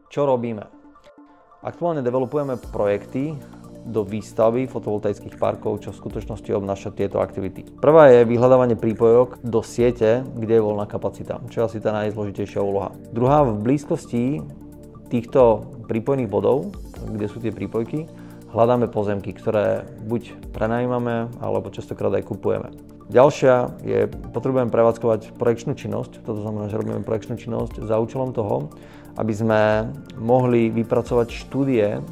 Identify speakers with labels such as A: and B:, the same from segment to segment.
A: Čo robíme? Aktuálne developujeme projekty do výstavby fotovoltaických parkov, čo v skutočnosti obnáša tieto aktivity. Prvá je vyhľadávanie prípojok do siete, kde je voľná kapacita, čo je asi tá najzložitejšia úloha. Druhá, v blízkosti týchto prípojných bodov, kde sú tie prípojky, hľadáme pozemky, ktoré buď prenajímame, alebo častokrát aj kupujeme. Ďalšia je, potrebujeme prevádzkovať projekčnú činnosť, toto znamená, že robíme projekčnú činnosť za účelom toho, aby sme mohli vypracovať štúdie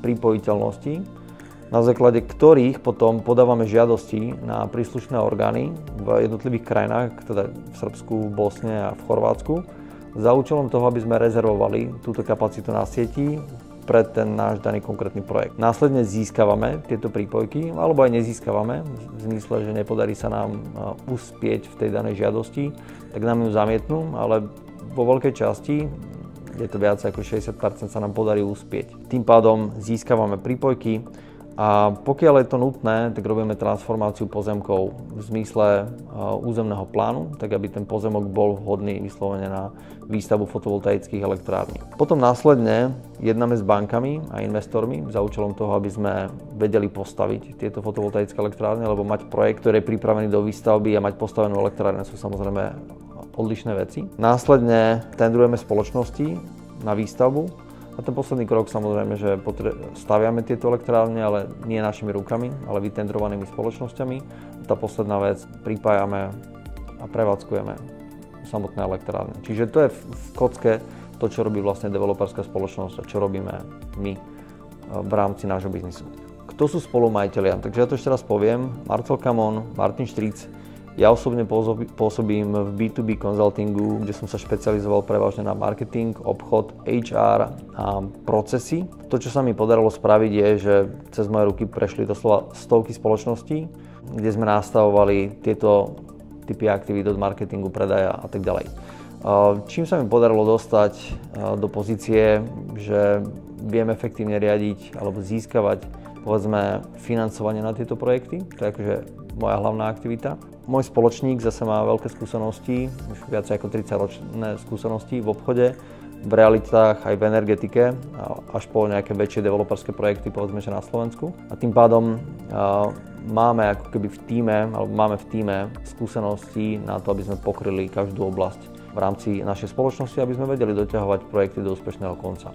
A: pripojiteľnosti, na základe ktorých potom podávame žiadosti na príslušné orgány v jednotlivých krajinách, teda v Srbsku, v Bosne a v Chorvátsku, za účelom toho, aby sme rezervovali túto kapacitu na sieti pre ten náš daný konkrétny projekt. Následne získavame tieto prípojky, alebo aj nezískavame, v zmysle, že nepodarí sa nám uspieť v tej danej žiadosti, tak nám ju zamietnú, ale vo veľkej časti, je to viac ako 60%, sa nám podarí uspieť. Tým pádom získavame prípojky a pokiaľ je to nutné, tak robíme transformáciu pozemkov v zmysle územného plánu, tak aby ten pozemok bol vhodný vyslovene na výstavbu fotovoltaických elektrární. Potom následne jednáme s bankami a investormi za účelom toho, aby sme vedeli postaviť tieto fotovoltaické elektrárne, lebo mať projekt, ktorý je pripravený do výstavby a mať postavenú elektrárne sú samozrejme odlišné veci. Následne tendrujeme spoločnosti na výstavbu a ten posledný krok samozrejme, že staviame tieto elektrárne, ale nie našimi rukami, ale vytendrovanými spoločnosťami. Tá posledná vec, pripájame a prevádzkujeme samotné elektrárne. Čiže to je v kocke to, čo robí vlastne developerská spoločnosť a čo robíme my v rámci nášho biznisu. Kto sú spolumajitelia? Takže ja to ešte raz poviem. Marcel Kamon, Martin Štríc. Ja osobne pôsobím v B2B konzultingu, kde som sa špecializoval prevažne na marketing, obchod, HR a procesy. To, čo sa mi podarilo spraviť, je, že cez moje ruky prešli doslova stovky spoločností, kde sme nastavovali tieto typy aktivít od marketingu, predaja a tak ďalej. Čím sa mi podarilo dostať do pozície, že viem efektívne riadiť alebo získavať povedzme financovanie na tieto projekty, to je akože moja hlavná aktivita. Môj spoločník zase má veľké skúsenosti, už viac ako 30-ročné skúsenosti v obchode, v realitách aj v energetike, až po nejaké väčšie developerské projekty, povedzme, že na Slovensku. A tým pádom máme ako keby v tíme, alebo máme v tíme skúsenosti na to, aby sme pokryli každú oblasť v rámci našej spoločnosti, aby sme vedeli doťahovať projekty do úspešného konca.